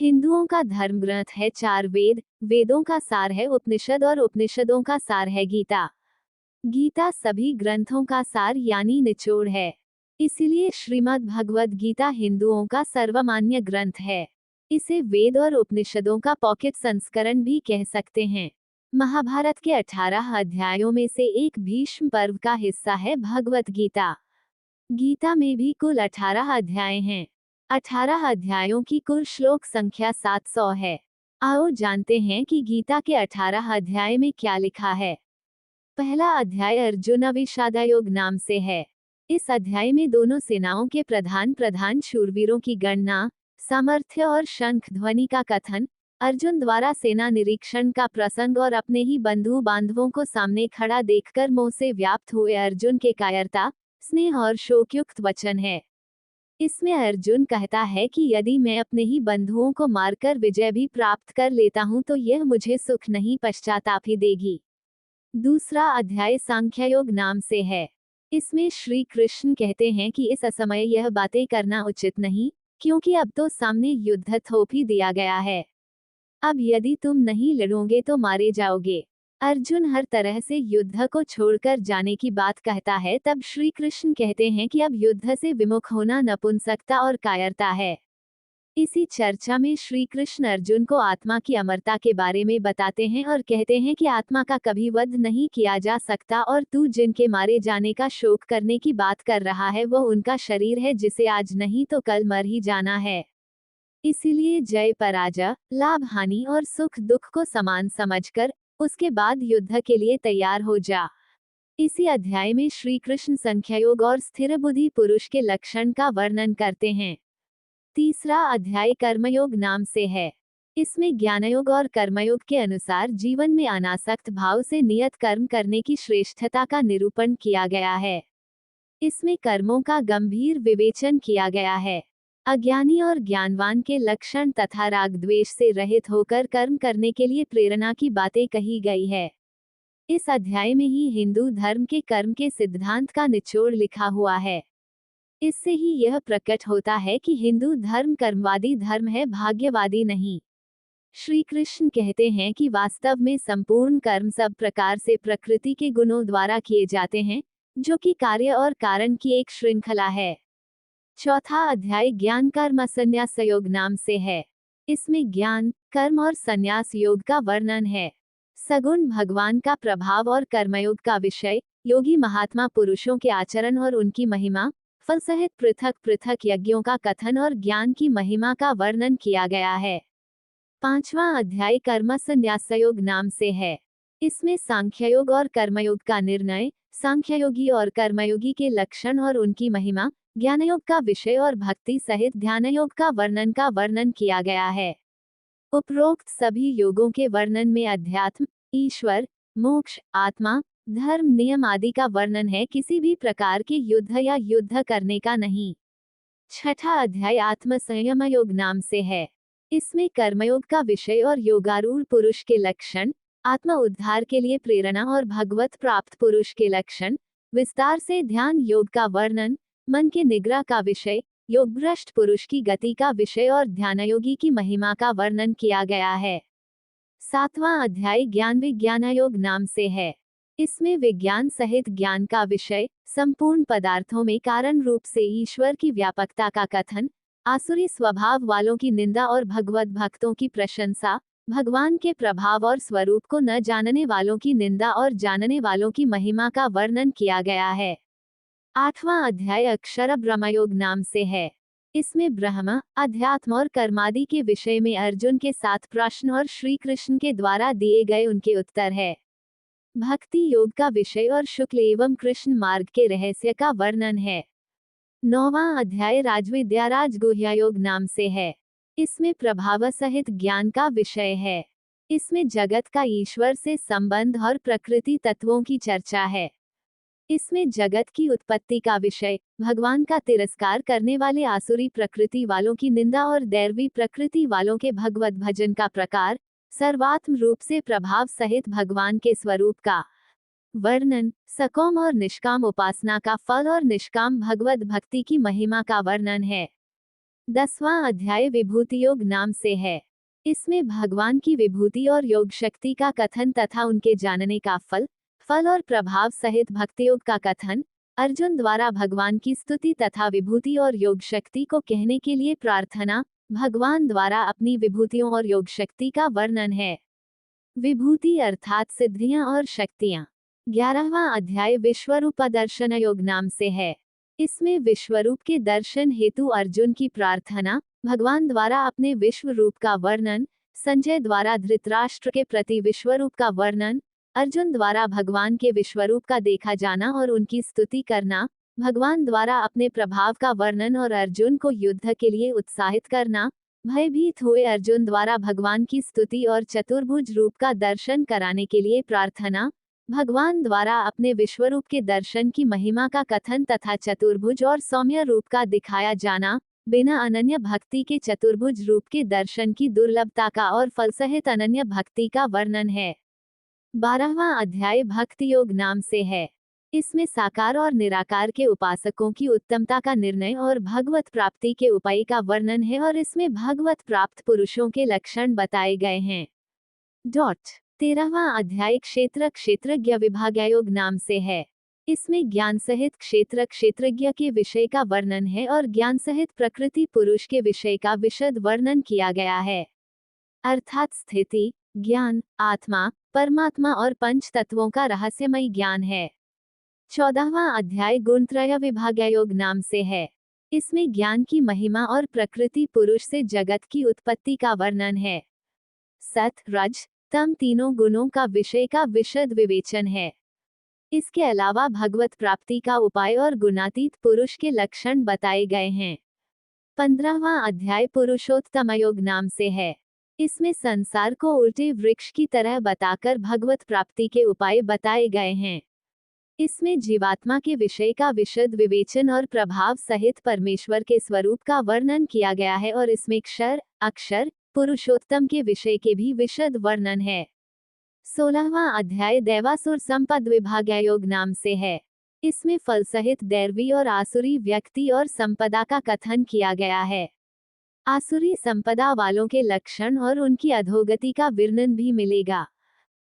हिंदुओं का धर्म ग्रंथ है चार वेद, वेदों का सार है उपनिषद और उपनिषदों का सार है गीता। गीता सभी ग्रंथों का सार यानी निचोड़ है। इसीलिए श्रीमद् भगवद गीता हिंदुओं का सर्वमान्य ग्रंथ है। इसे वेद और उपनिषदों का पॉकेट संस्करण भी कह सकते हैं। महाभारत के 18 अध्यायों में से एक भीष्म पर्व का हिस्सा है भगवद गीता। गीता में भी कुल 18 अध्याय हैं। 18 अध्यायों की कुल श्लोक संख्या 700 है। आओ जानते हैं कि गीता के 18 अध्याय में क्या लिखा है। पहला अध्याय अर्जुन अविषादयोग नाम से है। इस अध्याय में दोनों सेनाओं के प्रधान शूरवीरों की गणना, सामर्थ्य और शंख ध्वनि का कथन, अर्जुन द्वारा सेना निरीक्षण का प्रसंग और अपने ही बंधु बांधवों को सामने खड़ा देखकर मोह से व्याप्त हुए अर्जुन के कायरता, स्नेह और शोकयुक्त वचन है। इसमें अर्जुन कहता है कि यदि मैं अपने ही बंधुओं को मारकर विजय भी प्राप्त कर लेता हूं तो यह मुझे सुख नहीं पश्चाताप ही देगी। दूसरा अध्याय सांख्ययोग नाम से है। इसमें श्री कृष्ण कहते हैं कि इस असमय यह बातें करना उचित नहीं, क्योंकि अब तो सामने युद्ध थोप ही दिया गया है। अब यदि तुम नहीं लड़ोगे तो मारे जाओगे। अर्जुन हर तरह से युद्ध को छोड़कर जाने की बात कहता है, तब श्री कृष्ण कहते हैं कि अब युद्ध से विमुख होना नपुंसकता और कायरता है। इसी चर्चा में श्री कृष्ण अर्जुन को आत्मा की अमरता के बारे में बताते हैं और कहते हैं कि आत्मा का कभी वध नहीं किया जा सकता और तू जिनके मारे जाने का शोक करने की बात कर रहा है वह उनका शरीर है जिसे आज नहीं तो कल मर ही जाना है। इसीलिए जय पराजय, लाभ हानि और सुख दुख को समान समझकर उसके बाद युद्ध के लिए तैयार हो जा। इसी अध्याय में श्री कृष्ण संख्यायोग और स्थिर बुद्धि पुरुष के लक्षण का वर्णन करते हैं। तीसरा अध्याय कर्मयोग नाम से है। इसमें ज्ञानयोग और कर्मयोग के अनुसार जीवन में अनासक्त भाव से नियत कर्म करने की श्रेष्ठता का निरूपण किया गया है। इसमें कर्मों का गंभीर विवेचन किया गया है। अज्ञानी और ज्ञानवान के लक्षण तथा राग द्वेष से रहित होकर कर्म करने के लिए प्रेरणा की बातें कही गई है। इस अध्याय में ही हिंदू धर्म के कर्म के सिद्धांत का निचोड़ लिखा हुआ है। इससे ही यह प्रकट होता है कि हिंदू धर्म कर्मवादी धर्म है, भाग्यवादी नहीं। श्री कृष्ण कहते हैं कि वास्तव में संपूर्ण कर्म सब प्रकार से प्रकृति के गुणों द्वारा किए जाते हैं, जो कि कार्य और कारण की एक श्रृंखला है। चौथा अध्याय ज्ञान कर्म संन्यास योग नाम से है। इसमें ज्ञान, कर्म और संन्यास योग का वर्णन है। सगुण भगवान का प्रभाव और कर्मयोग का विषय, योगी महात्मा पुरुषों के आचरण और उनकी महिमा, फल सहित पृथक पृथक यज्ञों का कथन और ज्ञान की महिमा का वर्णन किया गया है। पांचवा अध्याय कर्म संन्यास योग नाम से है। इसमें सांख्ययोग और कर्मयोग का निर्णय, सांख्ययोगी और कर्मयोगी के लक्षण और उनकी महिमा, ज्ञानयोग का विषय और भक्ति सहित ध्यानयोग का वर्णन किया गया है। उपरोक्त सभी योगों के वर्णन में अध्यात्म, ईश्वर, मोक्ष, आत्मा, धर्म, नियम आदि का वर्णन है, किसी भी प्रकार के युद्ध या युद्ध करने का नहीं। छठा अध्याय आत्म संयम योग नाम से है। इसमें कर्मयोग का विषय और योगारूढ़ पुरुष के लक्षण, आत्म उद्धार के लिए प्रेरणा और भगवत प्राप्त पुरुष के लक्षण, विस्तार से ध्यान योग का वर्णन, मन के निग्रह का विषय, योगभ्रष्ट पुरुष की गति का विषय और ध्यानयोगी की महिमा का वर्णन किया गया है। सातवां अध्याय ज्ञान विज्ञान योग नाम से है। इसमें विज्ञान सहित ज्ञान का विषय, संपूर्ण पदार्थों में कारण रूप से ईश्वर की व्यापकता का कथन, आसुरी स्वभाव वालों की निंदा और भगवत भक्तों की प्रशंसा, भगवान के प्रभाव और स्वरूप को न जानने वालों की निंदा और जानने वालों की महिमा का वर्णन किया गया है। आठवां अध्याय अक्षर ब्रह्मयोग नाम से है। इसमें ब्रह्म, अध्यात्म और कर्मादि के विषय में अर्जुन के 7 प्रश्न और श्री कृष्ण के द्वारा दिए गए उनके उत्तर है। भक्ति योग का विषय और शुक्ल एवं कृष्ण मार्ग के रहस्य का वर्णन है। 9वां अध्याय राजविद्या राजगुह्य योग नाम से है। इसमें प्रभाव सहित ज्ञान का विषय है। इसमें जगत का ईश्वर से संबंध और प्रकृति तत्वों की चर्चा है। इसमें जगत की उत्पत्ति का विषय, भगवान का तिरस्कार करने वाले आसुरी प्रकृति वालों की निंदा और दैवी प्रकृति वालों के भगवत भजन का प्रकार, सर्वात्म रूप से प्रभाव सहित भगवान के स्वरूप का वर्णन, सकाम और निष्काम उपासना का फल और निष्काम भगवत भक्ति की महिमा का वर्णन है। 10वां अध्याय विभूति योग नाम से है। इसमें भगवान की विभूति और योग शक्ति का कथन तथा उनके जानने का फल और प्रभाव सहित भक्ति योग का कथन, अर्जुन द्वारा भगवान की स्तुति तथा विभूति और योग शक्ति को कहने के लिए प्रार्थना, भगवान द्वारा अपनी विभूतियों और योग शक्ति का वर्णन है। विभूति अर्थात सिद्धियां और शक्तियां। 11वां अध्याय विश्वरूप दर्शन योग नाम से है। इसमें विश्वरूप के दर्शन हेतु अर्जुन की प्रार्थना, भगवान द्वारा अपने विश्व रूप का वर्णन, संजय द्वारा धृतराष्ट्र के प्रति विश्वरूप का वर्णन, अर्जुन द्वारा भगवान के विश्वरूप का देखा जाना और उनकी स्तुति करना, भगवान द्वारा अपने प्रभाव का वर्णन और अर्जुन को युद्ध के लिए उत्साहित करना, भयभीत हुए अर्जुन द्वारा भगवान की स्तुति और चतुर्भुज रूप का दर्शन कराने के लिए प्रार्थना, भगवान द्वारा अपने विश्वरूप के दर्शन की महिमा का कथन तथा चतुर्भुज और सौम्य रूप का दिखाया जाना, बिना अनन्य भक्ति के चतुर्भुज रूप के दर्शन की दुर्लभता का और फल सहित अनन्य भक्ति का वर्णन है। 12वां अध्याय भक्ति योग नाम से है। इसमें साकार और निराकार के उपासकों की उत्तमता का निर्णय और भगवत प्राप्ति के उपाय का वर्णन है और इसमें भगवत प्राप्त पुरुषों के लक्षण बताए गए हैं। 13वां अध्याय क्षेत्र क्षेत्रज्ञ विभाग योग नाम से है। इसमें ज्ञान सहित क्षेत्र क्षेत्रज्ञ के विषय का वर्णन है और ज्ञान सहित प्रकृति पुरुष के विषय का विशद वर्णन किया गया है। अर्थात स्थिति, ज्ञान, आत्मा, परमात्मा और पंच तत्वों का रहस्यमय ज्ञान है। 14वां अध्याय गुणत्रय विभाग योग नाम से है। इसमें ज्ञान की महिमा और प्रकृति पुरुष से जगत की उत्पत्ति का वर्णन है। सत, रज, तम तीनों गुणों का विषय का विशद विवेचन है। इसके अलावा भगवत प्राप्ति का उपाय और गुणातीत पुरुष के लक्षण बताए गए हैं। 15वां अध्याय पुरुषोत्तम योग नाम से है। इसमें संसार को उल्टे वृक्ष की तरह बताकर भगवत प्राप्ति के उपाय बताए गए हैं। इसमें जीवात्मा के विषय का विशद विवेचन और प्रभाव सहित परमेश्वर के स्वरूप का वर्णन किया गया है और इसमें क्षर, अक्षर, पुरुषोत्तम के विषय के भी विशद वर्णन है। 16वां अध्याय दैवासुर संपद विभाग योग नाम से है। इसमें फल सहित दैवी और आसुरी व्यक्ति और संपदा का कथन किया गया है। आसुरी संपदा वालों के लक्षण और उनकी अधोगति का वर्णन भी मिलेगा।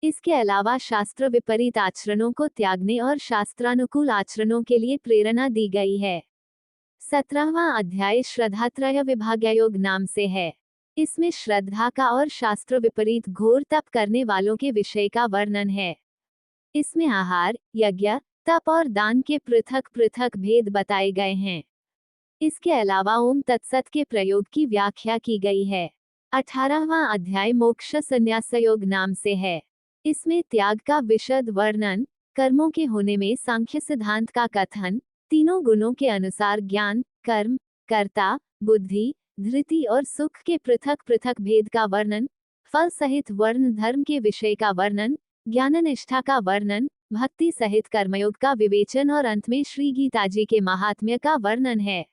इसके अलावा शास्त्र विपरीत आचरणों को त्यागने और शास्त्रानुकूल आचरणों के लिए प्रेरणा दी गई है। 17वां अध्याय श्रद्धात्रय विभाग योग नाम से है। इसमें श्रद्धा का और शास्त्र विपरीत घोर तप करने वालों के विषय का वर्णन है। इसमें आहार, यज्ञ, तप और दान के पृथक पृथक भेद बताए गए हैं। इसके अलावा ओम तत्सत के प्रयोग की व्याख्या की गई है। 18वां अध्याय मोक्ष संन्यास योग नाम से है। इसमें त्याग का विशद वर्णन, कर्मों के होने में सांख्य सिद्धांत का कथन, तीनों गुणों के अनुसार ज्ञान, कर्म, कर्ता, बुद्धि, धृति और सुख के पृथक पृथक भेद का वर्णन, फल सहित वर्ण धर्म के विषय का वर्णन, ज्ञान निष्ठा का वर्णन, भक्ति सहित कर्मयोग का विवेचन और अंत में श्री गीता जी के महात्म्य का वर्णन है।